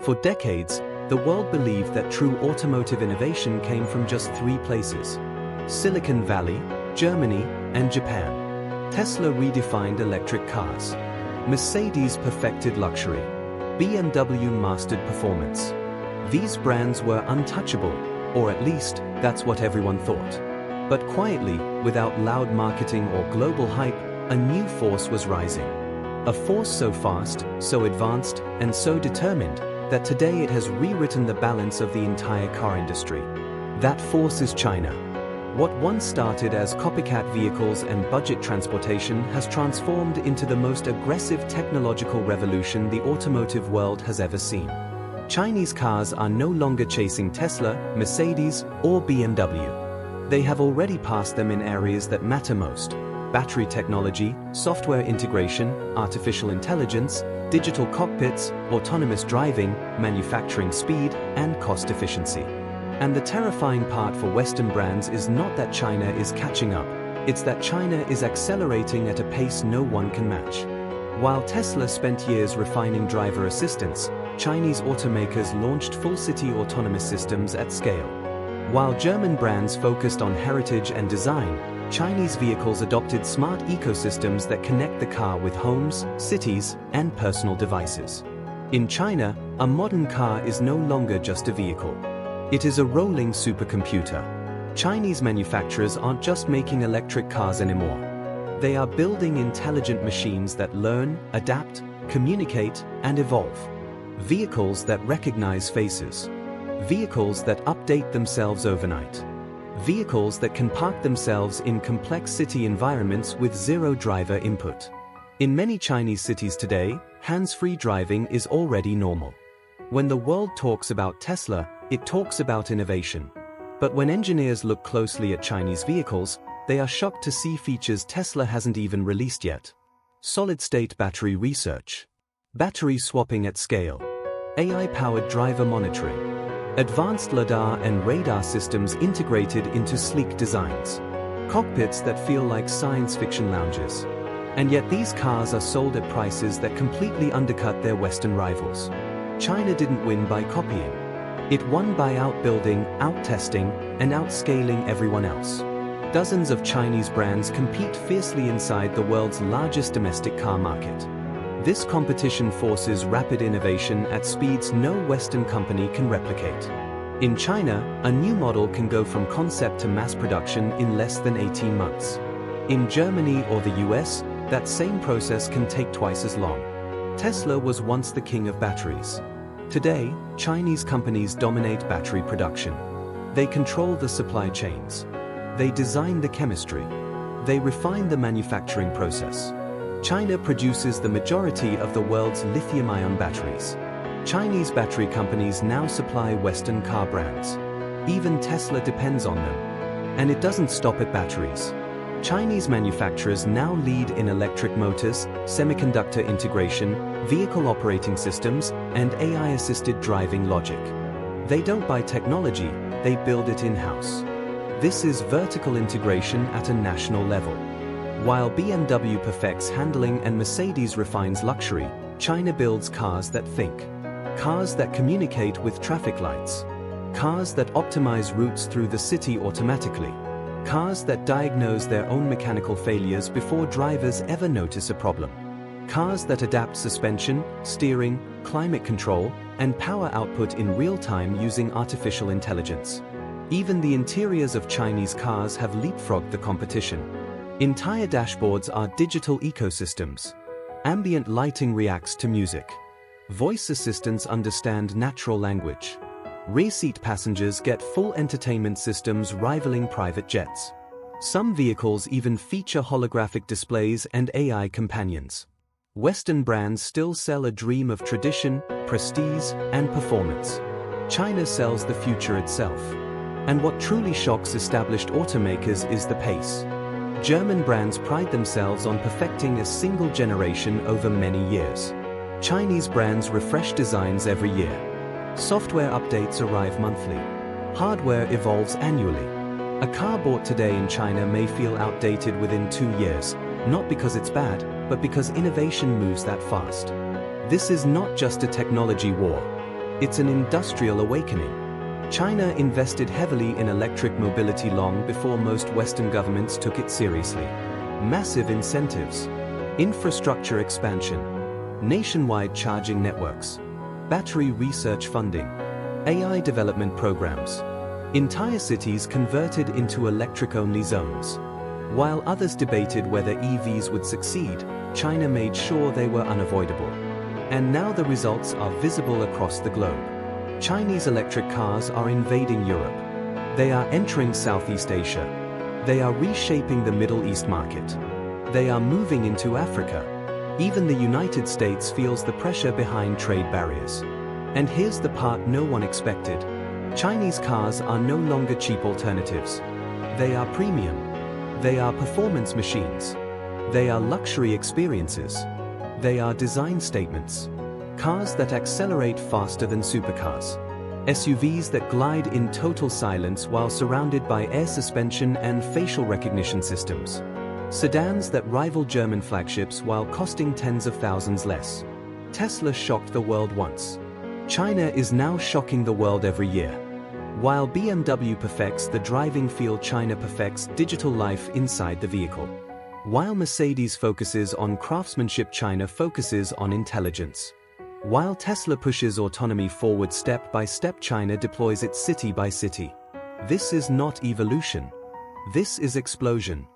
For decades, the world believed that true automotive innovation came from just three places: Silicon Valley, Germany, and Japan. Tesla redefined electric cars. Mercedes perfected luxury. BMW mastered performance. These brands were untouchable, or at least, that's what everyone thought. But quietly, without loud marketing or global hype, a new force was rising. A force so fast, so advanced, and so determined, that today it has rewritten the balance of the entire car industry. That force is China. What once started as copycat vehicles and budget transportation has transformed into the most aggressive technological revolution the automotive world has ever seen. Chinese cars are no longer chasing Tesla, Mercedes, or BMW. They have already passed them in areas that matter most: battery technology, software integration, artificial intelligence, digital cockpits, autonomous driving, manufacturing speed, and cost efficiency. And the terrifying part for Western brands is not that China is catching up, it's that China is accelerating at a pace no one can match. While Tesla spent years refining driver assistance, Chinese automakers launched full-city autonomous systems at scale. While German brands focused on heritage and design, Chinese vehicles adopted smart ecosystems that connect the car with homes, cities, and personal devices. In China, a modern car is no longer just a vehicle. It is a rolling supercomputer. Chinese manufacturers aren't just making electric cars anymore. They are building intelligent machines that learn, adapt, communicate, and evolve. Vehicles that recognize faces. Vehicles that update themselves overnight. Vehicles that can park themselves in complex city environments with zero driver input. In many Chinese cities today, hands-free driving is already normal. When the world talks about Tesla, it talks about innovation. But when engineers look closely at Chinese vehicles, they are shocked to see features Tesla hasn't even released yet. Solid-state battery research. Battery swapping at scale. AI-powered driver monitoring. Advanced LiDAR and radar systems integrated into sleek designs. Cockpits that feel like science fiction lounges. And yet these cars are sold at prices that completely undercut their Western rivals. China didn't win by copying. It won by outbuilding, outtesting, and outscaling everyone else. Dozens of Chinese brands compete fiercely inside the world's largest domestic car market. This competition forces rapid innovation at speeds no Western company can replicate. In China, a new model can go from concept to mass production in less than 18 months. In Germany or the US, that same process can take twice as long. Tesla was once the king of batteries. Today, Chinese companies dominate battery production. They control the supply chains. They design the chemistry. They refine the manufacturing process. China produces the majority of the world's lithium-ion batteries. Chinese battery companies now supply Western car brands. Even Tesla depends on them. And it doesn't stop at batteries. Chinese manufacturers now lead in electric motors, semiconductor integration, vehicle operating systems, and AI-assisted driving logic. They don't buy technology, they build it in-house. This is vertical integration at a national level. While BMW perfects handling and Mercedes refines luxury, China builds cars that think. Cars that communicate with traffic lights. Cars that optimize routes through the city automatically. Cars that diagnose their own mechanical failures before drivers ever notice a problem. Cars that adapt suspension, steering, climate control, and power output in real time using artificial intelligence. Even the interiors of Chinese cars have leapfrogged the competition. Entire dashboards are digital ecosystems. Ambient lighting reacts to music. Voice assistants understand natural language. Rear seat passengers get full entertainment systems rivaling private jets. Some vehicles even feature holographic displays and AI companions. Western brands still sell a dream of tradition, prestige, and performance. China sells the future itself. And what truly shocks established automakers is the pace. German brands pride themselves on perfecting a single generation over many years. Chinese brands refresh designs every year. Software updates arrive monthly. Hardware evolves annually. A car bought today in China may feel outdated within 2 years, not because it's bad, but because innovation moves that fast. This is not just a technology war. It's an industrial awakening. China invested heavily in electric mobility long before most Western governments took it seriously. Massive incentives, infrastructure expansion, nationwide charging networks, battery research funding, AI development programs. Entire cities converted into electric-only zones. While others debated whether EVs would succeed, China made sure they were unavoidable. And now the results are visible across the globe. Chinese electric cars are invading Europe. They are entering Southeast Asia. They are reshaping the Middle East market. They are moving into Africa. Even the United States feels the pressure behind trade barriers. And here's the part no one expected. Chinese cars are no longer cheap alternatives. They are premium. They are performance machines. They are luxury experiences. They are design statements. Cars that accelerate faster than supercars. SUVs that glide in total silence while surrounded by air suspension and facial recognition systems. Sedans that rival German flagships while costing tens of thousands less. Tesla shocked the world once. China is now shocking the world every year. While BMW perfects the driving feel, China perfects digital life inside the vehicle. While Mercedes focuses on craftsmanship, China focuses on intelligence. While Tesla pushes autonomy forward step by step, China deploys it city by city. This is not evolution. This is explosion.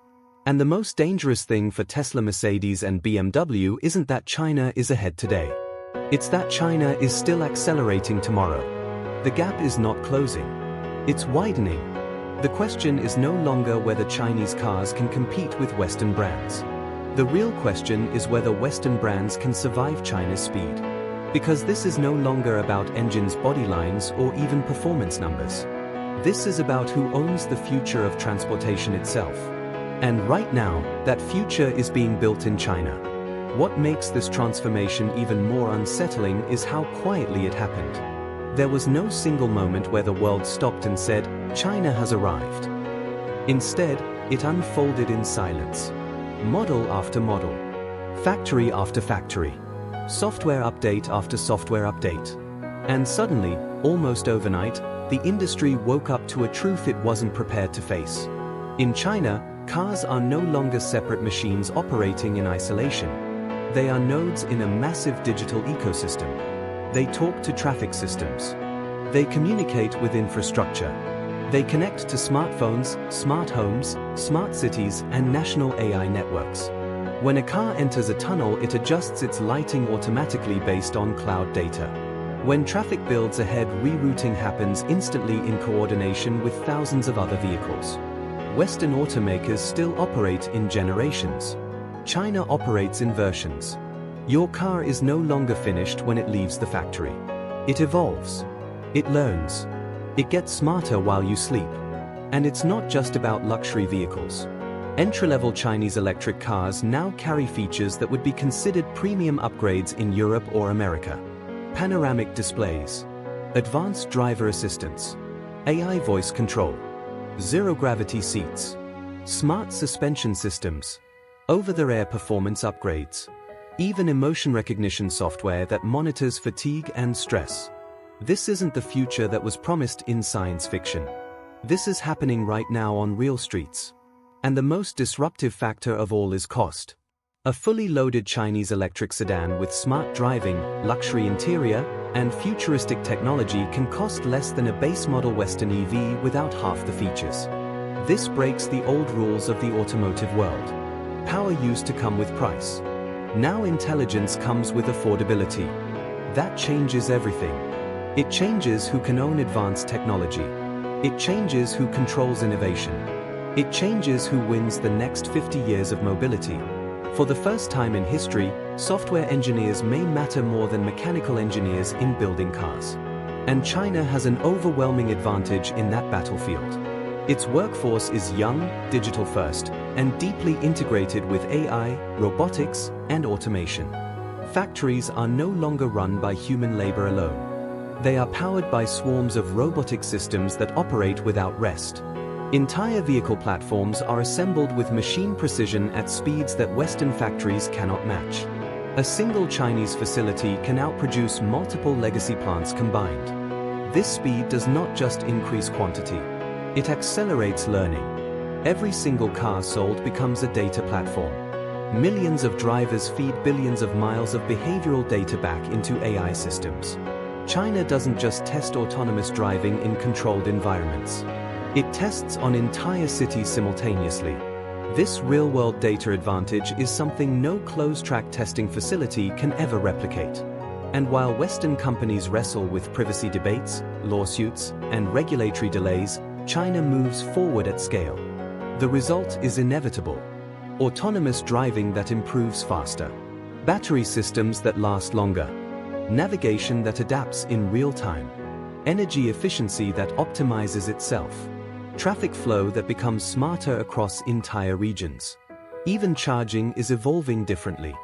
And the most dangerous thing for Tesla, Mercedes and BMW isn't that China is ahead today. It's that China is still accelerating tomorrow. The gap is not closing. It's widening. The question is no longer whether Chinese cars can compete with Western brands. The real question is whether Western brands can survive China's speed. Because this is no longer about engines, body lines, or even performance numbers. This is about who owns the future of transportation itself. And right now, that future is being built in China. What makes this transformation even more unsettling is how quietly it happened. There was no single moment where the world stopped and said, China has arrived. Instead, it unfolded in silence. Model after model. Factory after factory. Software update after software update. And suddenly, almost overnight, the industry woke up to a truth it wasn't prepared to face. In China, cars are no longer separate machines operating in isolation. They are nodes in a massive digital ecosystem. They talk to traffic systems. They communicate with infrastructure. They connect to smartphones, smart homes, smart cities, and national AI networks. When a car enters a tunnel, it adjusts its lighting automatically based on cloud data. When traffic builds ahead, rerouting happens instantly in coordination with thousands of other vehicles. Western automakers still operate in generations. China operates in versions. Your car is no longer finished when it leaves the factory. It evolves. It learns. It gets smarter while you sleep. And it's not just about luxury vehicles. Entry-level Chinese electric cars now carry features that would be considered premium upgrades in Europe or America. Panoramic displays, advanced driver assistance, AI voice control, zero-gravity seats, smart suspension systems, over-the-air performance upgrades, even emotion recognition software that monitors fatigue and stress. This isn't the future that was promised in science fiction. This is happening right now on real streets. And the most disruptive factor of all is cost. A fully loaded Chinese electric sedan with smart driving, luxury interior, and futuristic technology can cost less than a base model Western EV without half the features. This breaks the old rules of the automotive world. Power used to come with price. Now intelligence comes with affordability. That changes everything. It changes who can own advanced technology. It changes who controls innovation. It changes who wins the next 50 years of mobility. For the first time in history, software engineers may matter more than mechanical engineers in building cars. And China has an overwhelming advantage in that battlefield. Its workforce is young, digital first, and deeply integrated with AI, robotics, and automation. Factories are no longer run by human labor alone. They are powered by swarms of robotic systems that operate without rest. Entire vehicle platforms are assembled with machine precision at speeds that Western factories cannot match. A single Chinese facility can outproduce multiple legacy plants combined. This speed does not just increase quantity. It accelerates learning. Every single car sold becomes a data platform. Millions of drivers feed billions of miles of behavioral data back into AI systems. China doesn't just test autonomous driving in controlled environments. It tests on entire cities simultaneously. This real-world data advantage is something no closed-track testing facility can ever replicate. And while Western companies wrestle with privacy debates, lawsuits, and regulatory delays, China moves forward at scale. The result is inevitable. Autonomous driving that improves faster. Battery systems that last longer. Navigation that adapts in real time. Energy efficiency that optimizes itself. Traffic flow that becomes smarter across entire regions. Even charging is evolving differently.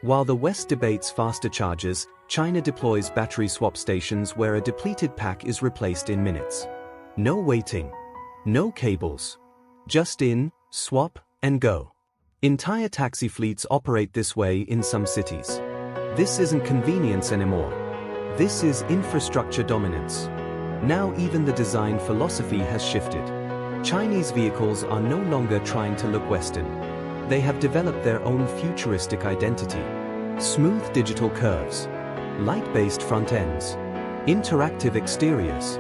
While the West debates faster chargers, China deploys battery swap stations where a depleted pack is replaced in minutes. No waiting. No cables. Just in, swap, and go. Entire taxi fleets operate this way in some cities. This isn't convenience anymore. This is infrastructure dominance. Now even the design philosophy has shifted. Chinese vehicles are no longer trying to look Western. They have developed their own futuristic identity. Smooth digital curves. Light-based front ends. Interactive exteriors.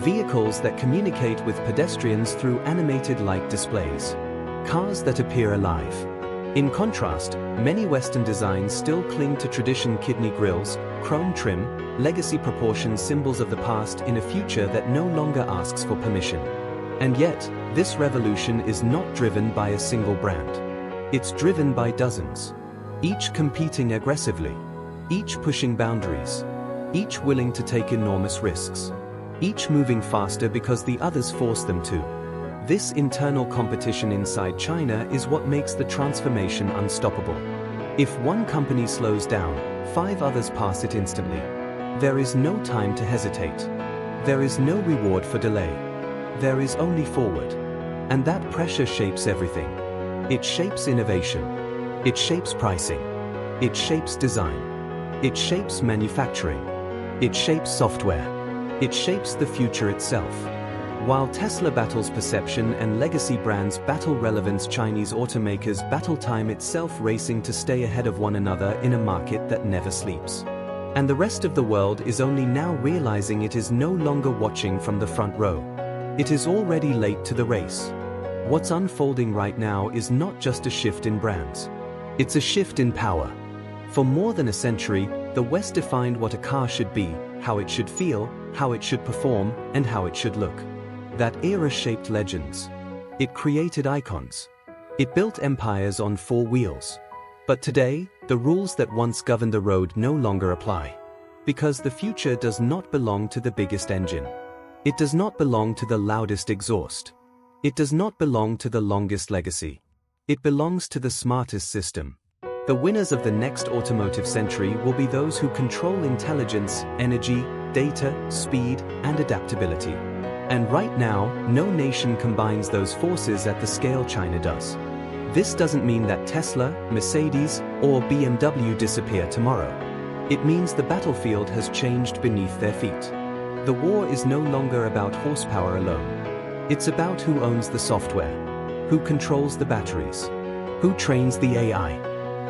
Vehicles that communicate with pedestrians through animated light displays. Cars that appear alive. In contrast, many Western designs still cling to tradition: kidney grills, chrome trim, legacy proportions, symbols of the past in a future that no longer asks for permission. And yet, this revolution is not driven by a single brand. It's driven by dozens. Each competing aggressively. Each pushing boundaries. Each willing to take enormous risks. Each moving faster because the others force them to. This internal competition inside China is what makes the transformation unstoppable. If one company slows down, 5 others pass it instantly. There is no time to hesitate. There is no reward for delay. There is only forward. And that pressure shapes everything. It shapes innovation. It shapes pricing. It shapes design. It shapes manufacturing. It shapes software. It shapes the future itself. While Tesla battles perception and legacy brands battle relevance, Chinese automakers battle time itself, racing to stay ahead of one another in a market that never sleeps. And the rest of the world is only now realizing it is no longer watching from the front row. It is already late to the race. What's unfolding right now is not just a shift in brands. It's a shift in power. For more than a century, the West defined what a car should be, how it should feel, how it should perform, and how it should look. That era shaped legends. It created icons. It built empires on 4 wheels. But today, the rules that once governed the road no longer apply. Because the future does not belong to the biggest engine. It does not belong to the loudest exhaust. It does not belong to the longest legacy. It belongs to the smartest system. The winners of the next automotive century will be those who control intelligence, energy, data, speed, and adaptability. And right now, no nation combines those forces at the scale China does. This doesn't mean that Tesla, Mercedes, or BMW disappear tomorrow. It means the battlefield has changed beneath their feet. The war is no longer about horsepower alone. It's about who owns the software, who controls the batteries, who trains the AI,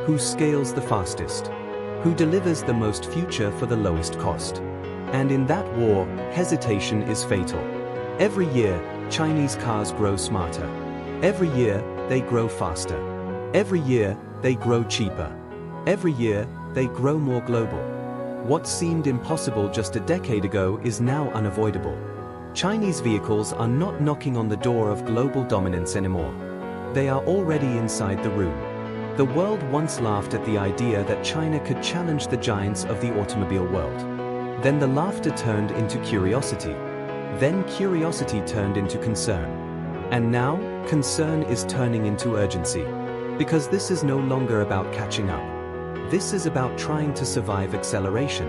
who scales the fastest, who delivers the most future for the lowest cost. And in that war, hesitation is fatal. Every year, Chinese cars grow smarter. Every year, they grow faster. Every year, they grow cheaper. Every year, they grow more global. What seemed impossible just a decade ago is now unavoidable. Chinese vehicles are not knocking on the door of global dominance anymore. They are already inside the room. The world once laughed at the idea that China could challenge the giants of the automobile world. Then the laughter turned into curiosity. Then curiosity turned into concern. And now, concern is turning into urgency. Because this is no longer about catching up. This is about trying to survive acceleration.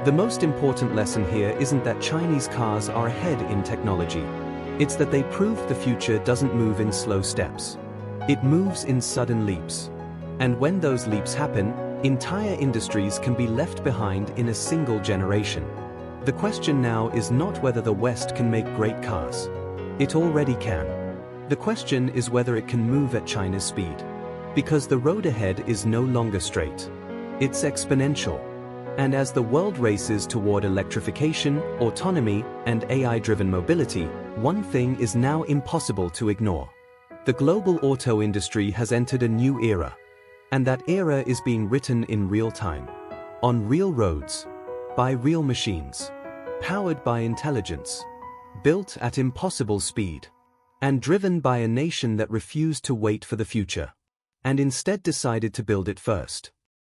The most important lesson here isn't that Chinese cars are ahead in technology. It's that they prove the future doesn't move in slow steps. It moves in sudden leaps. And when those leaps happen, Entire industries can be left behind in a single generation. The question now is not whether the West can make great cars. It already can. The question is whether it can move at China's speed. Because the road ahead is no longer straight. It's exponential. And as the world races toward electrification, autonomy, and AI-driven mobility, one thing is now impossible to ignore. The global auto industry has entered a new era. And that era is being written in real time. On real roads. By real machines. Powered by intelligence. Built at impossible speed. And driven by a nation that refused to wait for the future. And instead decided to build it first.